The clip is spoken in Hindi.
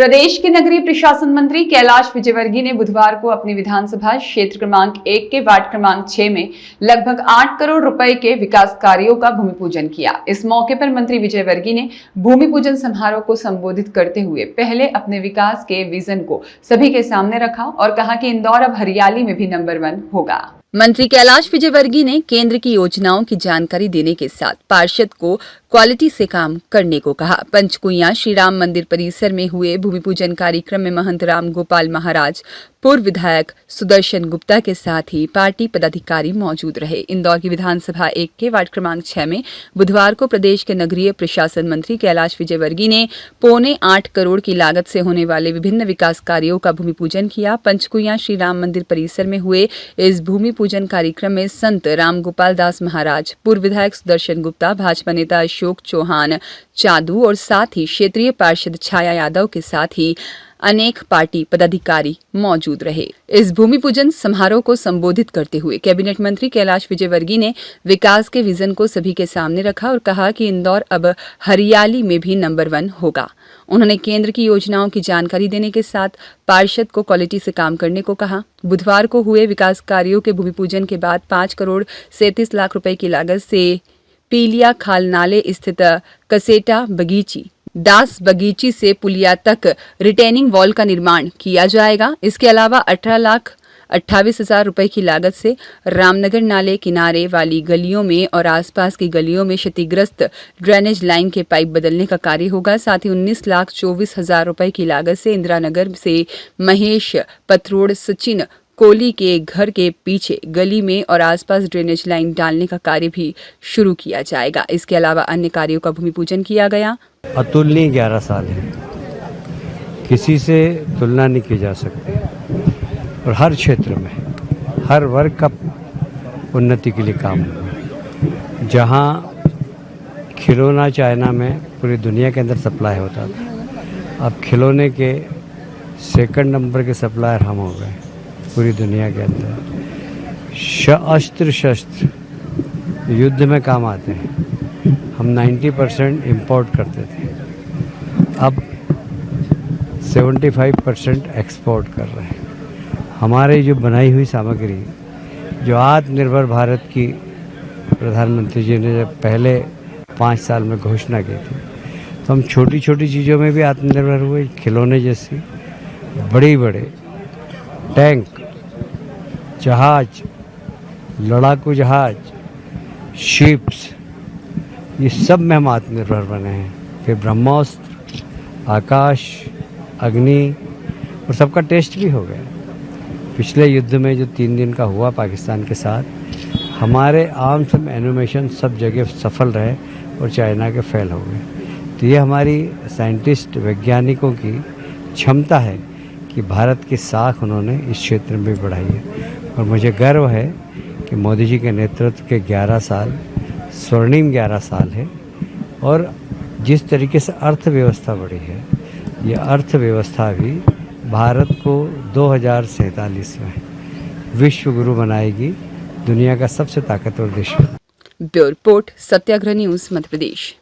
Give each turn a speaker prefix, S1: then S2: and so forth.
S1: प्रदेश के नगरीय प्रशासन मंत्री कैलाश विजयवर्गीय ने बुधवार को अपनी विधानसभा क्षेत्र क्रमांक 1 के वार्ड क्रमांक 6 में लगभग 8 करोड़ रुपए के विकास कार्यों का भूमि पूजन किया। इस मौके पर मंत्री विजयवर्गीय ने भूमि पूजन समारोह को संबोधित करते हुए पहले अपने विकास के विजन को सभी के सामने रखा और कहा कि इंदौर अब हरियाली में भी नंबर 1 होगा। मंत्री कैलाश विजयवर्गीय ने केंद्र की योजनाओं की जानकारी देने के साथ पार्षद को क्वालिटी से काम करने को कहा। पंचकुइयां श्री राम मंदिर परिसर में हुए भूमि पूजन कार्यक्रम में महंत राम गोपाल महाराज, पूर्व विधायक सुदर्शन गुप्ता के साथ ही पार्टी पदाधिकारी मौजूद रहे। इंदौर की विधानसभा 1 के वार्ड क्रमांक 6 में बुधवार को प्रदेश के नगरीय प्रशासन मंत्री कैलाश विजयवर्गीय ने 8.25 करोड़ की लागत से होने वाले विभिन्न विकास कार्यों का भूमि पूजन किया। पंचकुइयां श्री राम मंदिर परिसर में हुए इस भूमि पूजन कार्यक्रम में संत राम गोपाल दास महाराज, पूर्व विधायक सुदर्शन गुप्ता, भाजपा नेता अशोक चौहान चादू और साथ ही क्षेत्रीय पार्षद छाया यादव के साथ ही अनेक पार्टी पदाधिकारी मौजूद रहे। इस भूमि पूजन समारोह को संबोधित करते हुए कैबिनेट मंत्री कैलाश विजयवर्गीय ने विकास के विजन को सभी के सामने रखा और कहा कि इंदौर अब हरियाली में भी नंबर 1 होगा। उन्होंने केंद्र की योजनाओं की जानकारी देने के साथ पार्षद को क्वालिटी से काम करने को कहा। बुधवार को हुए विकास कार्यों के भूमि पूजन के बाद 5 करोड़ 37 लाख रुपए की लागत से पीलिया खाल नाले स्थित कसेटा बगीची दास बगीची से पुलिया तक रिटेनिंग वॉल का निर्माण किया जाएगा। इसके अलावा 18,28,000 रुपए की लागत से रामनगर नाले किनारे वाली गलियों में और आसपास की गलियों में क्षतिग्रस्त ड्रेनेज लाइन के पाइप बदलने का कार्य होगा। साथ ही 19,24,000 रुपए की लागत से इंदिरा नगर से महेश पथरोड़ सचिन कोली के घर के पीछे गली में और आसपास ड्रेनेज लाइन डालने का कार्य भी शुरू किया जाएगा। इसके अलावा अन्य कार्यों का भूमि पूजन किया गया।
S2: अतुलनीय 11 साल है, किसी से तुलना नहीं की जा सकती और हर क्षेत्र में हर वर्ग का उन्नति के लिए काम हुआ। जहाँ खिलौना चाइना में पूरी दुनिया के अंदर सप्लाई होता था, अब खिलौने के सेकंड नंबर के सप्लायर हम हो गए पूरी दुनिया के अंदर। अस्त्र शस्त्र युद्ध में काम आते हैं, हम 90% इंपोर्ट करते थे, अब 75% एक्सपोर्ट कर रहे हैं। हमारे जो बनाई हुई सामग्री, जो आत्मनिर्भर भारत की प्रधानमंत्री जी ने जब पहले 5 साल में घोषणा की थी, तो हम छोटी छोटी चीज़ों में भी आत्मनिर्भर हुए। खिलौने जैसी बड़े बड़े टैंक, जहाज, लड़ाकू जहाज, शिप्स, ये सब में हम आत्मनिर्भर बने हैं। फिर ब्रह्मोस्त्र, आकाश, अग्नि और सबका टेस्ट भी हो गया। पिछले युद्ध में जो 3 दिन का हुआ पाकिस्तान के साथ, हमारे आर्म्स एंड एनिमेशन सब जगह सफल रहे और चाइना के फेल हो गए। तो ये हमारी साइंटिस्ट वैज्ञानिकों की क्षमता है कि भारत की साख उन्होंने इस क्षेत्र में भी बढ़ाई है। और मुझे गर्व है कि मोदी जी के नेतृत्व के 11 साल स्वर्णिम 11 साल है और जिस तरीके से अर्थव्यवस्था बढ़ी है, ये अर्थव्यवस्था भी भारत को 2047 में विश्व गुरु बनाएगी, दुनिया का सबसे ताकतवर देश।
S1: ब्यूरो रिपोर्ट, सत्याग्रह न्यूज़, मध्य प्रदेश।